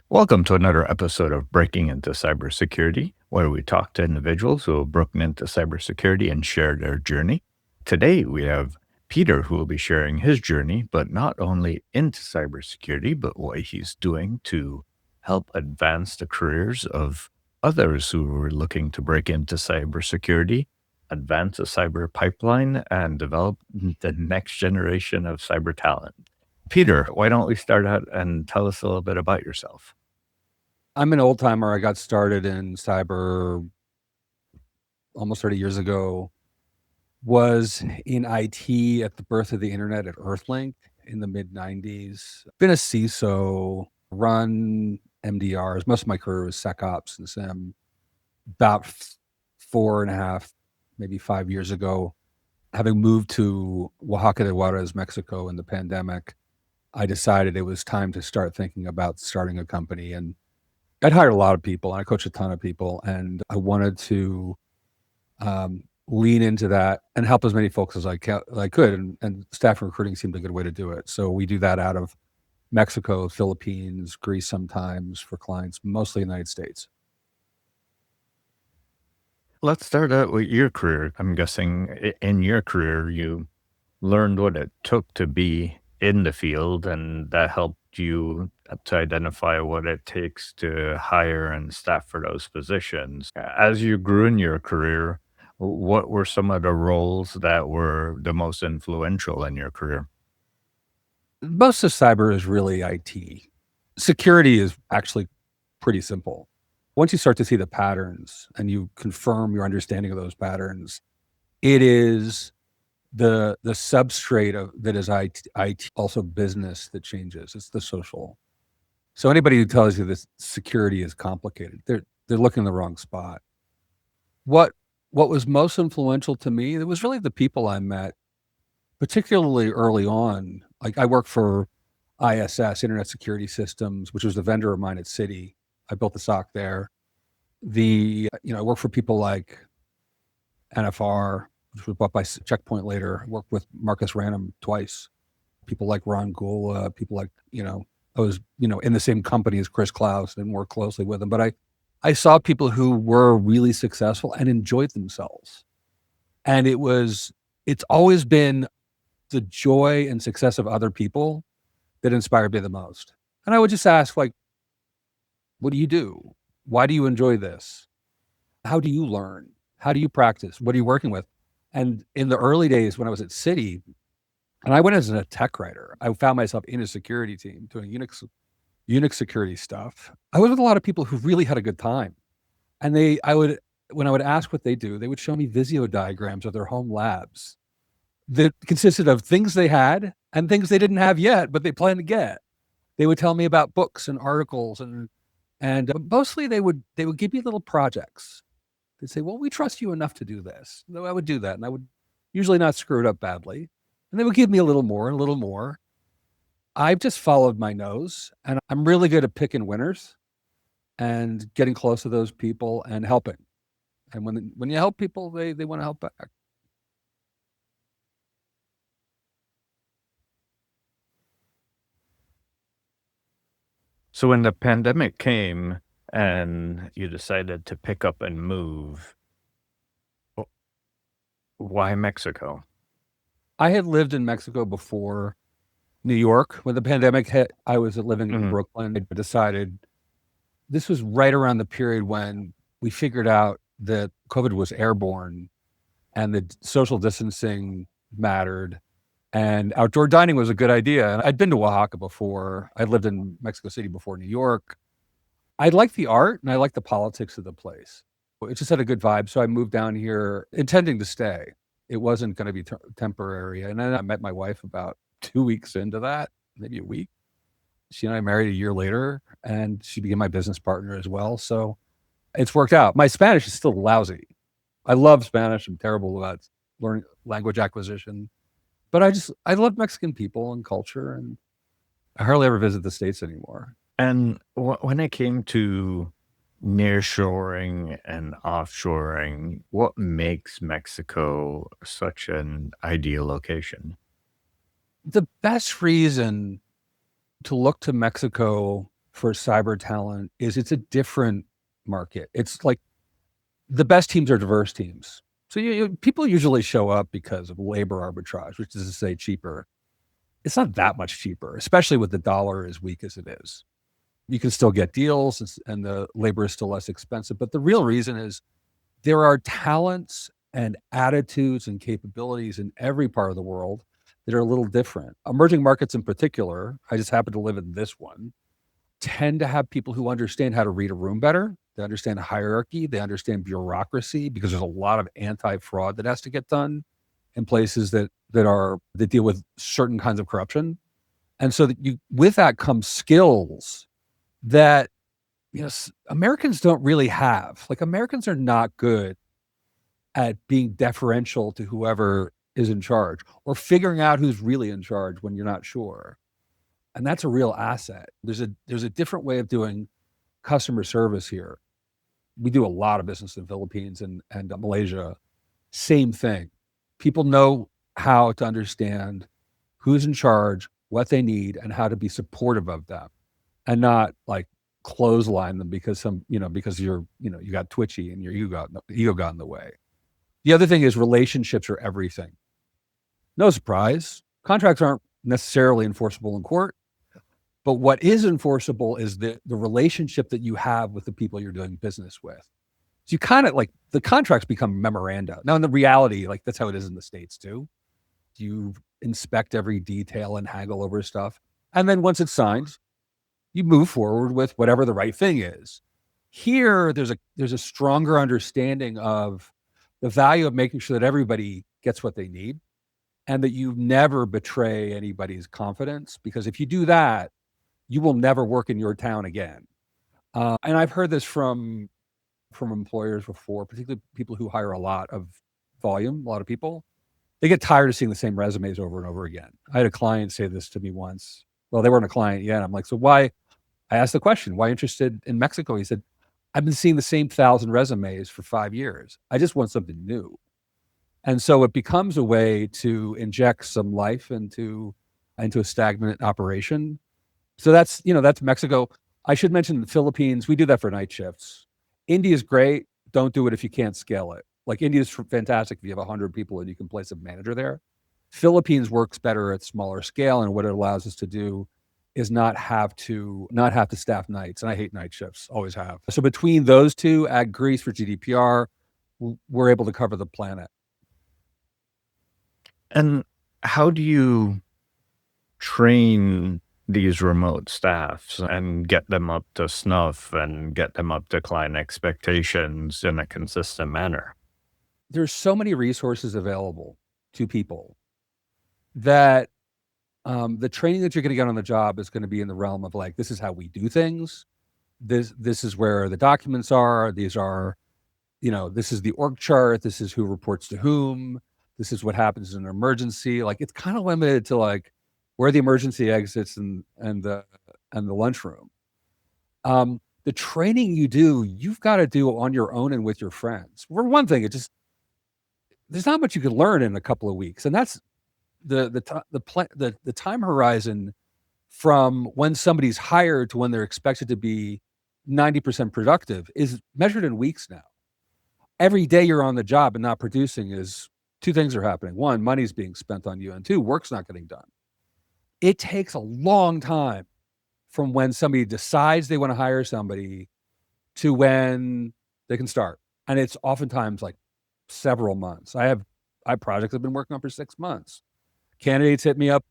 Welcome to another episode of Breaking into Cybersecurity, where we talk to individuals who have broken into cybersecurity and share their journey. Today, we have Peter, who will be sharing his journey, but not only into cybersecurity, but what he's doing to help advance the careers of others who are looking to break into cybersecurity, advance a cyber pipeline, and develop the next generation of cyber talent. Peter, why don't we start out and tell us a little bit about yourself? I'm an old timer. I got started in cyber almost 30 years ago. Was in IT at the birth of the internet at Earthlink in the mid 90s. Been a CISO, run MDRs. Most of my career was SecOps and SIM. About 4.5, maybe 5 years ago, having moved to Oaxaca de Juarez, Mexico in the pandemic, I decided it was time to start thinking about starting a company. And I'd hired a lot of people and I coached a ton of people, and I wanted to lean into that and help as many folks as I could. And staff recruiting seemed a good way to do it. So we do that out of Mexico, Philippines, Greece sometimes for clients, mostly United States. Let's start out with your career. I'm guessing in your career, you learned what it took to be in the field, and that helped you to identify what it takes to hire and staff for those positions. As you grew in your career, what were some of the roles that were the most influential in your career? Most of cyber is really IT. Security is actually pretty simple. Once you start to see the patterns and you confirm your understanding of those patterns, it is the substrate of that is IT, also business that changes. It's the social. So anybody who tells you that security is complicated, they're looking in the wrong spot. What what was most influential to me, it was really the people I met, particularly early on. Like I worked for ISS, Internet Security Systems, which was the vendor of mine at Citi. I built the SOC there. I worked for people like NFR, which was bought by Checkpoint later. I worked with Marcus Random twice. People like Ron Gula, people like, I was, in the same company as Chris Klaus and worked closely with him. But I saw people who were really successful and enjoyed themselves. And it's always been the joy and success of other people that inspired me the most. And I would just ask, like, what do you do? Why do you enjoy this? How do you learn? How do you practice? What are you working with? And in the early days when I was at Citi, and I went as a tech writer, I found myself in a security team doing Unix security stuff. I was with a lot of people who really had a good time. And when I would ask what they do, they would show me Visio diagrams of their home labs that consisted of things they had and things they didn't have yet, but they plan to get. They would tell me about books and articles, and mostly they would give me little projects. They'd say, "Well, we trust you enough to do this." So I would do that, and I would usually not screw it up badly. And they would give me a little more, a little more. I've just followed my nose, and I'm really good at picking winners and getting close to those people and helping. And when you help people, they want to help back. So when the pandemic came and you decided to pick up and move, wh- why Mexico? I had lived in Mexico before New York. When the pandemic hit, I was living in Mhm. Brooklyn. I decided this was right around the period when we figured out that COVID was airborne and that social distancing mattered and outdoor dining was a good idea. And I'd been to Oaxaca before. I'd lived in Mexico City before New York. I liked the art and I liked the politics of the place. It just had a good vibe. So I moved down here intending to stay. It wasn't going to be temporary. And then I met my wife about 2 weeks into that, maybe a week. She and I married a year later, and she became my business partner as well. So it's worked out. My Spanish is still lousy. I love Spanish. I'm terrible about learning language acquisition, but I love Mexican people and culture, and I hardly ever visit the States anymore. And when it came to nearshoring and offshoring, what makes Mexico such an ideal location? The best reason to look to Mexico for cyber talent is it's a different market. It's like the best teams are diverse teams. So people usually show up because of labor arbitrage, which is to say cheaper. It's not that much cheaper, especially with the dollar as weak as it is. You can still get deals and the labor is still less expensive. But the real reason is there are talents and attitudes and capabilities in every part of the world that are a little different. Emerging markets in particular, I just happen to live in this one, tend to have people who understand how to read a room better. They understand hierarchy. They understand bureaucracy because there's a lot of anti-fraud that has to get done in places that deal with certain kinds of corruption. And so with that comes skills that Americans don't really have. Like Americans are not good at being deferential to whoever is in charge or figuring out who's really in charge when you're not sure. And that's a real asset. There's a different way of doing customer service here. We do a lot of business in the Philippines and Malaysia. Same thing. People know how to understand who's in charge, what they need, and how to be supportive of them, and not like clothesline them because you got twitchy and your ego got in the way. The other thing is relationships are everything. No surprise. Contracts aren't necessarily enforceable in court. But what is enforceable is the relationship that you have with the people you're doing business with. So you kind of like the contracts become memoranda. Now, in the reality, like that's how it is in the States too. You inspect every detail and haggle over stuff. And then once it's signed, you move forward with whatever the right thing is. Here, there's a stronger understanding of the value of making sure that everybody gets what they need and that you never betray anybody's confidence. Because if you do that, you will never work in your town again. And I've heard this from employers before, particularly people who hire a lot of volume, a lot of people. They get tired of seeing the same resumes over and over again. I had a client say this to me once. Well, they weren't a client yet. I'm like, so why? I asked the question, why interested in Mexico? He said, I've been seeing the same 1,000 resumes for 5 years. I just want something new. And so it becomes a way to inject some life into a stagnant operation. So that's Mexico. I should mention the Philippines. We do that for night shifts. India is great. Don't do it if you can't scale it. Like India is fantastic if you have 100 people and you can place a manager there. Philippines works better at smaller scale, and what it allows us to do is not have to staff nights. And I hate night shifts, always have. So between those two, add Greece for GDPR, we're able to cover the planet. And how do you train these remote staffs and get them up to snuff and get them up to client expectations in a consistent manner? There's so many resources available to people that the training that you're going to get on the job is going to be in the realm of like, this is how we do things. This is where the documents are. These are, this is the org chart. This is who reports to whom. This is what happens in an emergency. Like it's kind of limited to like where the emergency exits and the lunchroom. The training you've got to do on your own and with your friends. For one thing, there's not much you can learn in a couple of weeks, and that's the time horizon from when somebody's hired to when they're expected to be 90% productive is measured in weeks now. Every day you're on the job and not producing is two things are happening. One, money's being spent on you, and two, work's not getting done. It takes a long time from when somebody decides they want to hire somebody to when they can start. And it's oftentimes like several months. I have projects I've been working on for 6 months. Candidates hit me up.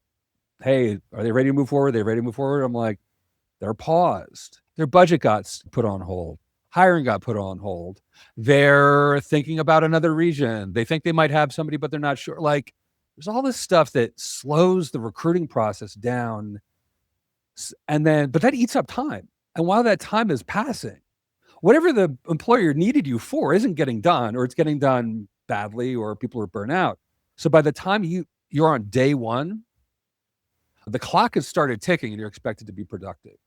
Hey, are they ready to move forward? I'm like, they're paused. Their budget got put on hold. Hiring got put on hold. They're thinking about another region. They think they might have somebody, but they're not sure. Like, there's all this stuff that slows the recruiting process down. But that eats up time. And while that time is passing, whatever the employer needed you for isn't getting done, or it's getting done badly, or people are burnt out. So by the time you're on day one, the clock has started ticking and you're expected to be productive.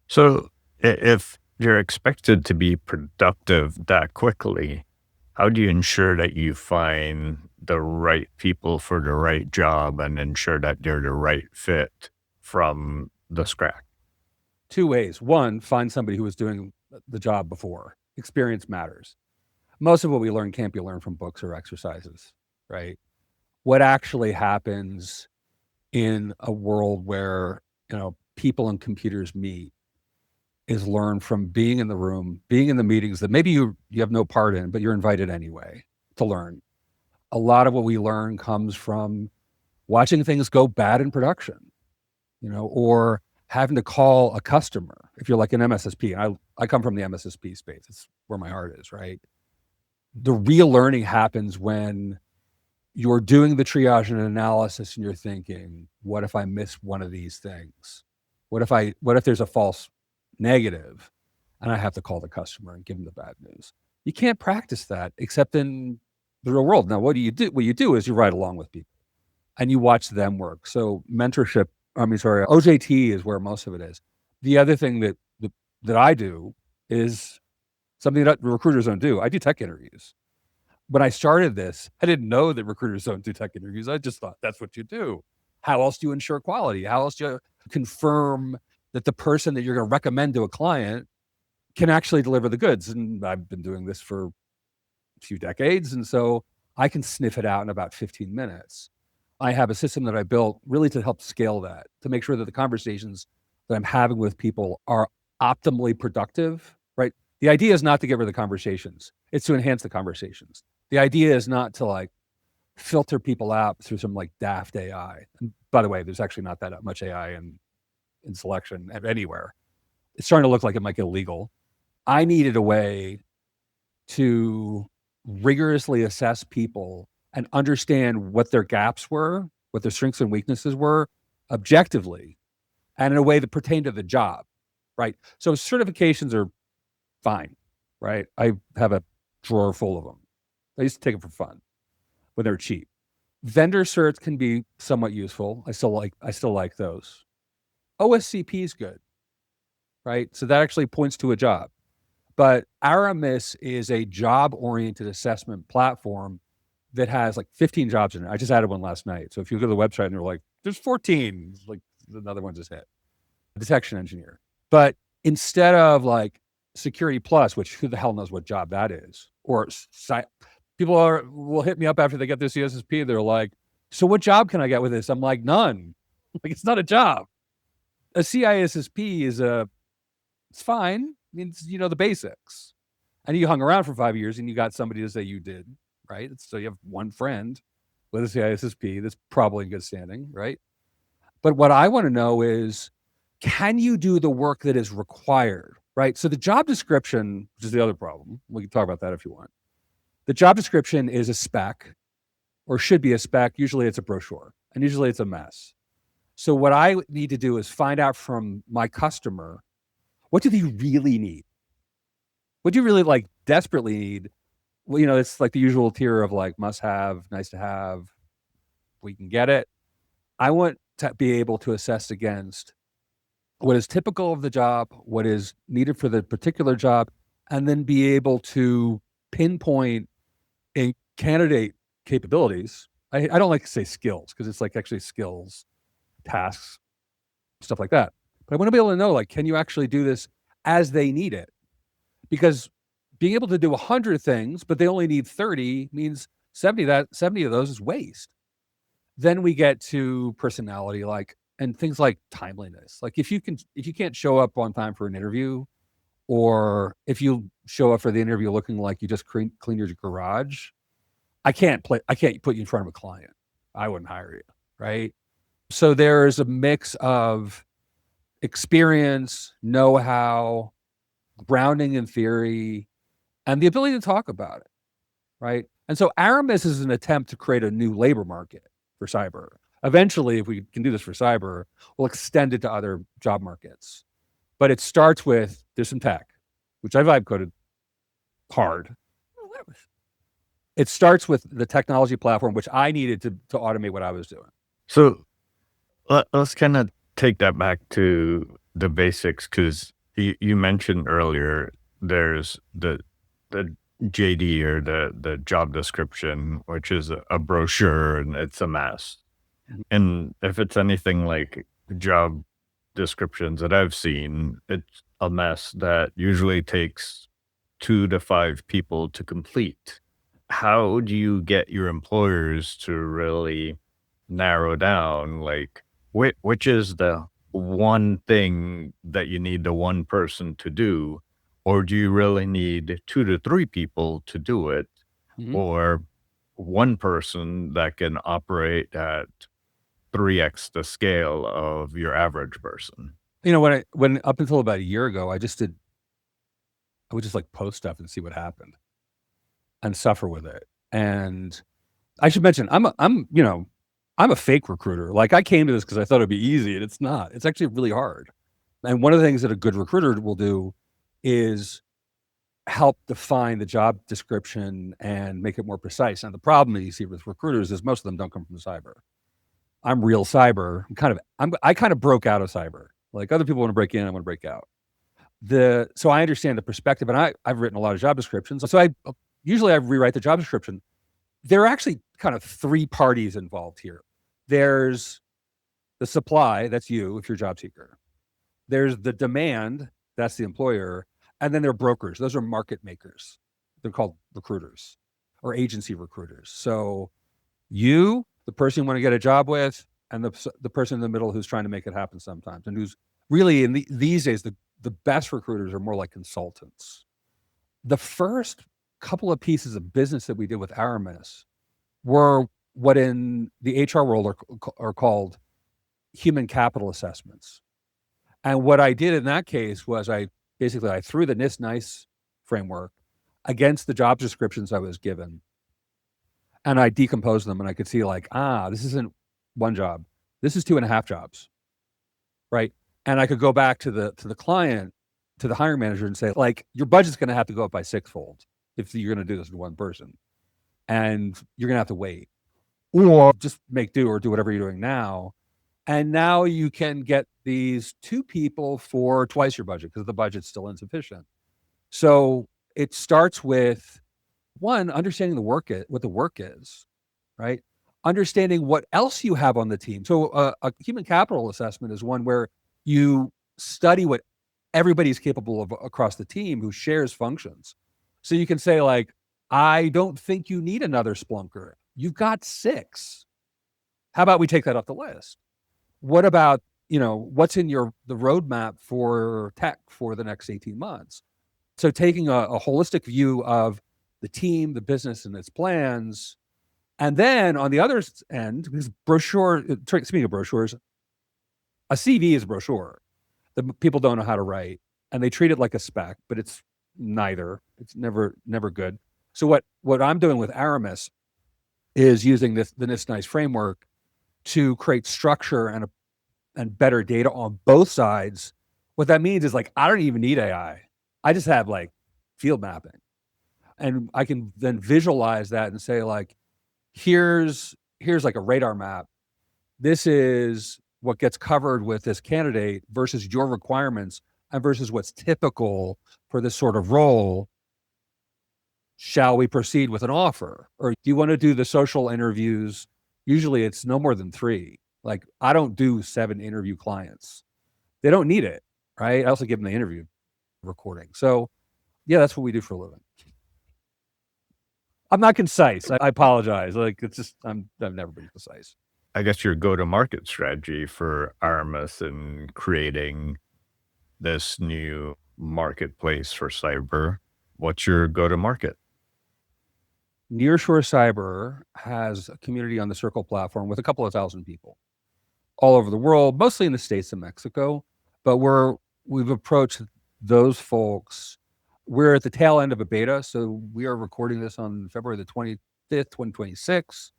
So if you're expected to be productive that quickly, how do you ensure that you find the right people for the right job and ensure that they're the right fit from the scratch? Two ways. One, find somebody who was doing the job before. Experience matters. Most of what we learn can't be learned from books or exercises, right? What actually happens in a world where, people and computers meet is learned from being in the room, being in the meetings that maybe you have no part in, but you're invited anyway to learn. A lot of what we learn comes from watching things go bad in production, or having to call a customer. If you're like an MSSP, and I come from the MSSP space, it's where my heart is, right? The real learning happens when you're doing the triage and analysis and you're thinking, what if I miss one of these things? What if there's a false negative and I have to call the customer and give them the bad news? You can't practice that except in the real world. Now, what you do is you ride along with people and you watch them work. So mentorship, OJT is where most of it is. The other thing that I do is something that recruiters don't do. I do tech interviews. When I started this, I didn't know that recruiters don't do tech interviews. I just thought that's what you do. How else do you ensure quality? How else do you confirm that the person that you're going to recommend to a client can actually deliver the goods? And I've been doing this for a few decades. And so I can sniff it out in about 15 minutes. I have a system that I built really to help scale that, to make sure that the conversations that I'm having with people are optimally productive, right? The idea is not to get rid of the conversations. It's to enhance the conversations. The idea is not to filter people out through some daft AI. And by the way, there's actually not that much AI in selection anywhere. It's starting to look like it might get illegal. I needed a way to rigorously assess people and understand what their gaps were, what their strengths and weaknesses were objectively, and in a way that pertained to the job, right? So certifications are fine, right? I have a drawer full of them. I used to take them for fun when they're cheap. Vendor certs can be somewhat useful. I still like those. OSCP is good, right? So that actually points to a job. But Aramis is a job-oriented assessment platform that has 15 jobs in it. I just added one last night. So if you go to the website and they're like, there's 14, another one just hit. Detection engineer. But instead of Security Plus, which who the hell knows what job that is, or people will hit me up after they get their CSSP. They're like, so what job can I get with this? I'm like, none. It's not a job. A CISSP it's fine. It means the basics. And you hung around for 5 years and you got somebody to say you did, right? So you have one friend with a CISSP that's probably in good standing, right? But what I want to know is, can you do the work that is required, right? So the job description, which is the other problem, we can talk about that if you want. The job description is a spec, or should be a spec. Usually it's a brochure, and usually it's a mess. So what I need to do is find out from my customer, what do they really need? What do you really desperately need? Well, it's the usual tier of must have, nice to have, we can get it. I want to be able to assess against what is typical of the job, what is needed for the particular job, and then be able to pinpoint a candidate capabilities. I don't like to say skills because it's actually skills, tasks, stuff like that. But I want to be able to know, can you actually do this as they need it? Because being able to do 100 things, but they only need 30 means 70 of those is waste. Then we get to personality, and things like timeliness. If you can't show up on time for an interview, or if you show up for the interview looking like you just cleaned your garage, I can't put you in front of a client. I wouldn't hire you, right? So there's a mix of experience, know-how, grounding in theory, and the ability to talk about it, right? And so Aramis is an attempt to create a new labor market for cyber. Eventually, if we can do this for cyber, we'll extend it to other job markets. But it starts with, there's some tech, which I vibe coded hard. It starts with the technology platform, which I needed to automate what I was doing. So let's kind of take that back to the basics, because you mentioned earlier there's the JD, or the job description, which is a brochure and it's a mess. Mhm. And if it's anything like job descriptions that I've seen, it's a mess that usually takes 2 to 5 people to complete. How do you get your employers to really narrow down, like, which is the one thing that you need the one person to do? Or do you really need 2 to 3 people to do it? Mhm. Or one person that can operate at 3x the scale of your average person? When up until about a year ago, I would just like post stuff and see what happened and suffer with it. And I should mention, I'm a fake recruiter. Like I came to this because I thought it'd be easy, and it's not. It's actually really hard. And one of the things that a good recruiter will do is help define the job description and make it more precise. And the problem that you see with recruiters is most of them don't come from cyber. I'm real cyber. I kind of broke out of cyber. Like other people want to break in, I want to break out. So I understand the perspective, and I've written a lot of job descriptions. So I rewrite the job description. There are actually kind of three parties involved here. There's the supply, that's you if you're a job seeker. There's the demand, that's the employer, and then there are brokers. Those are market makers. They're called recruiters or agency recruiters. So you, the person you want to get a job with, and the person in the middle who's trying to make it happen sometimes, and who's really these days the best recruiters are more like consultants. The first couple of pieces of business that we did with Aramis were what in the HR world are called human capital assessments. And what I did in that case was I threw the NIST-NICE framework against the job descriptions I was given, and I decomposed them, and I could see like, this isn't one job, this is 2.5 jobs, right? And I could go back to the client, to the hiring manager, and say like, your budget's going to have to go up by sixfold if you're going to do this to one person, and you're going to have to wait, or just make do or do whatever you're doing now. And now you can get these 2 people for twice your budget because the budget's still insufficient. So it starts with one, understanding what the work is, right? Understanding what else you have on the team. So a human capital assessment is one where you study what everybody's capable of across the team who shares functions. So you can say like, I don't think you need another Splunker. You've got 6. How about we take that off the list? What about, what's in the roadmap for tech for the next 18 months? So taking a holistic view of the team, the business, and its plans. And then on the other end, because speaking of brochures, a CV is a brochure that people don't know how to write, and they treat it like a spec, but it's neither. It's never good. So what I'm doing with Aramis is using the NIST-NICE framework to create structure and better data on both sides. What that means is like, I don't even need AI. I just have like field mapping, and I can then visualize that and say like, here's like a radar map. This is what gets covered with this candidate versus your requirements and versus what's typical for this sort of role. Shall we proceed with an offer? Or do you want to do the social interviews? Usually it's no more than 3. Like I don't do 7 interview clients. They don't need it, right? I also give them the interview recording. So yeah, that's what we do for a living. I'm not concise. I apologize. Like it's just I've never been concise. I guess your go-to-market strategy for Armis and creating this new marketplace for cyber, what's your go-to-market? Nearshore Cyber has a community on the Circle platform with a couple of thousand people all over the world, mostly in the States and Mexico. But we've approached those folks. We're at the tail end of a beta, so we are recording this on February the 25th, 2026.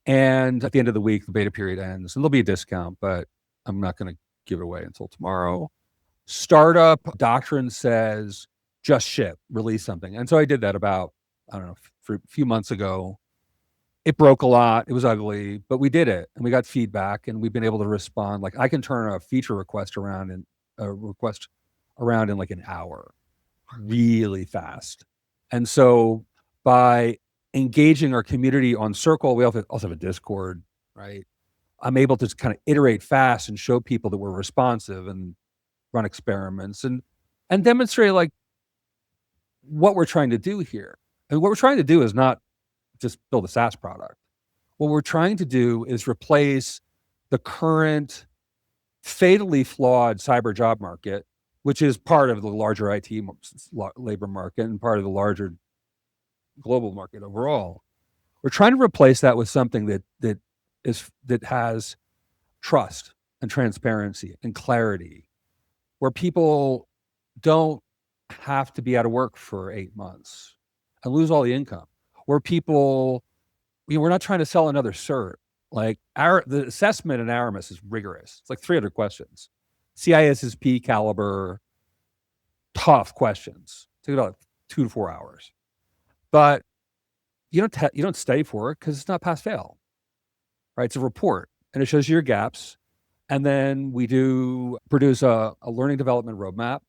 And at the end of the week, the beta period ends, and there'll be a discount, but I'm not going to give it away until tomorrow. Startup doctrine says just ship, release something. And so I did that about, I don't know, for a few months ago. It broke a lot. It was ugly, but we did it, and we got feedback, and we've been able to respond. Like I can turn a feature request around in like an hour, really fast. And so by engaging our community on Circle, we also have a Discord, right? I'm able to kind of iterate fast and show people that we're responsive and run experiments and demonstrate like what we're trying to do here. And what we're trying to do is not just build a SaaS product. What we're trying to do is replace the current fatally flawed cyber job market, which is part of the larger IT labor market and part of the larger global market overall. We're trying to replace that with something that has trust and transparency and clarity, where people don't have to be out of work for 8 months and lose all the income. Where people, we're not trying to sell another cert. Like the assessment in Aramis is rigorous. It's like 300 questions, CISSP caliber, tough questions. Take about 2 to 4 hours, but you don't study for it because it's not pass fail, right? It's a report and it shows you your gaps. And then we produce a learning development roadmap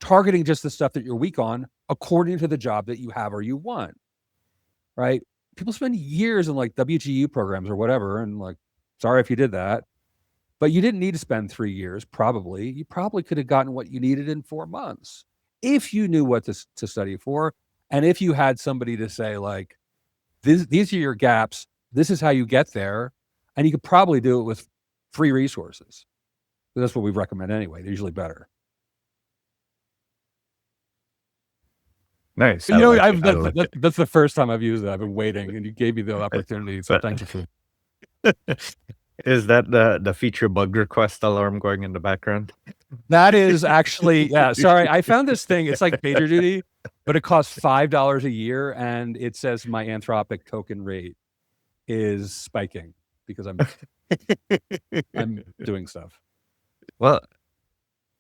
targeting just the stuff that you're weak on according to the job that you have or you want, right? People spend years in like WGU programs or whatever. And like, sorry if you did that, but you didn't need to spend 3 years. Probably. You probably could have gotten what you needed in 4 months if you knew what to study for. And if you had somebody to say like, these are your gaps, this is how you get there. And you could probably do it with free resources. That's what we recommend anyway. They're usually better. Nice. That's the first time I've used it. I've been waiting, and you gave me the opportunity. So thank you for. Is that the feature bug request alarm going in the background? That is actually, yeah. Sorry, I found this thing. It's like PagerDuty, but it costs $5 a year, and it says my Anthropic token rate is spiking because I'm doing stuff. Well,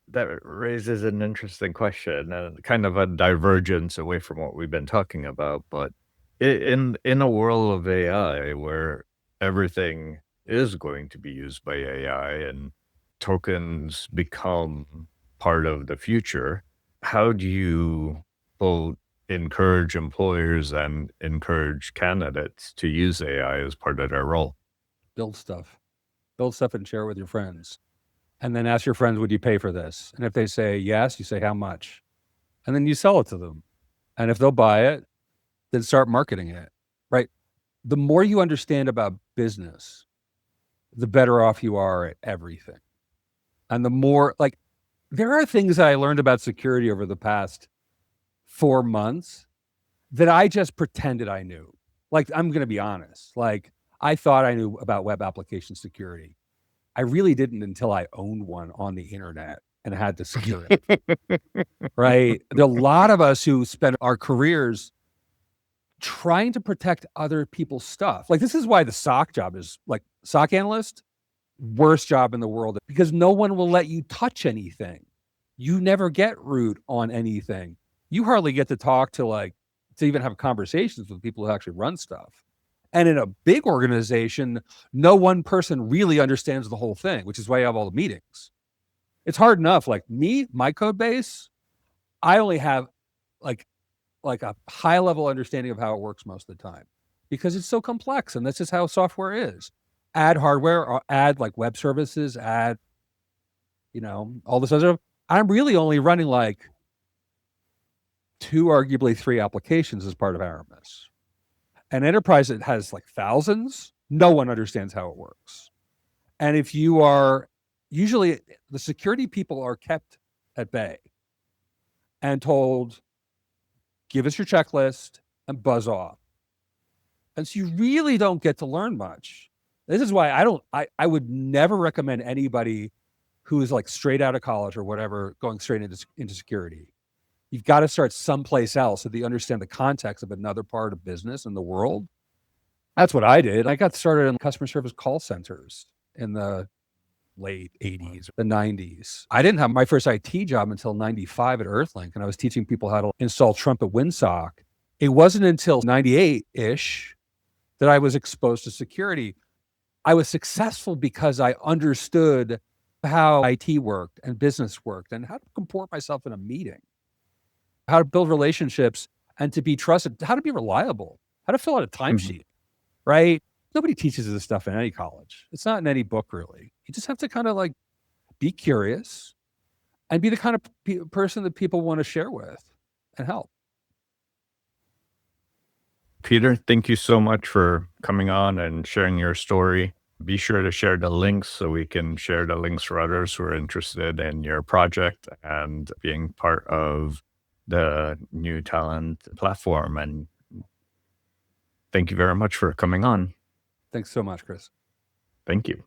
that raises an interesting question and kind of a divergence away from what we've been talking about. But in a world of AI where everything is going to be used by AI and tokens become part of the future, how do you both encourage employers and encourage candidates to use AI as part of their role? Build stuff and share it with your friends. And then ask your friends, would you pay for this? And if they say yes, you say, how much? And then you sell it to them. And if they'll buy it, then start marketing it, right? The more you understand about business, the better off you are at everything. And the more, like, there are things that I learned about security over the past 4 months that I just pretended I knew. Like, I'm going to be honest. Like, I thought I knew about web application security. I really didn't until I owned one on the internet and had to secure it, right? There are a lot of us who spend our careers trying to protect other people's stuff. Like, this is why the SOC job is like SOC analyst, worst job in the world, because no one will let you touch anything. You never get root on anything. You hardly get to talk to even have conversations with people who actually run stuff. And in a big organization, no one person really understands the whole thing, which is why you have all the meetings. It's hard enough. Like me, my code base, I only have like a high level understanding of how it works most of the time because it's so complex. And that's just how software is. Add hardware or add like web services, add, all this other stuff. I'm really only running like 2, arguably 3 applications as part of Aramis. An enterprise that has like thousands, no one understands how it works. And if you are, usually the security people are kept at bay and told, give us your checklist and buzz off. And so you really don't get to learn much. This is why I would never recommend anybody who is like straight out of college or whatever going straight into security. You've got to start someplace else so that you understand the context of another part of business in the world. That's what I did. I got started in customer service call centers in the late 80s, the 90s. I didn't have my first IT job until 95 at Earthlink, and I was teaching people how to install Trumpet WinSock. It wasn't until 98-ish that I was exposed to security. I was successful because I understood how IT worked and business worked and how to comport myself in a meeting, how to build relationships and to be trusted, how to be reliable, how to fill out a timesheet, right? Nobody teaches this stuff in any college. It's not in any book, really. You just have to kind of like be curious and be the kind of person that people want to share with and help. Peter, thank you so much for coming on and sharing your story. Be sure to share the links so we can share the links for others who are interested in your project and being part of the new talent platform. And thank you very much for coming on. Thanks so much, Chris. Thank you.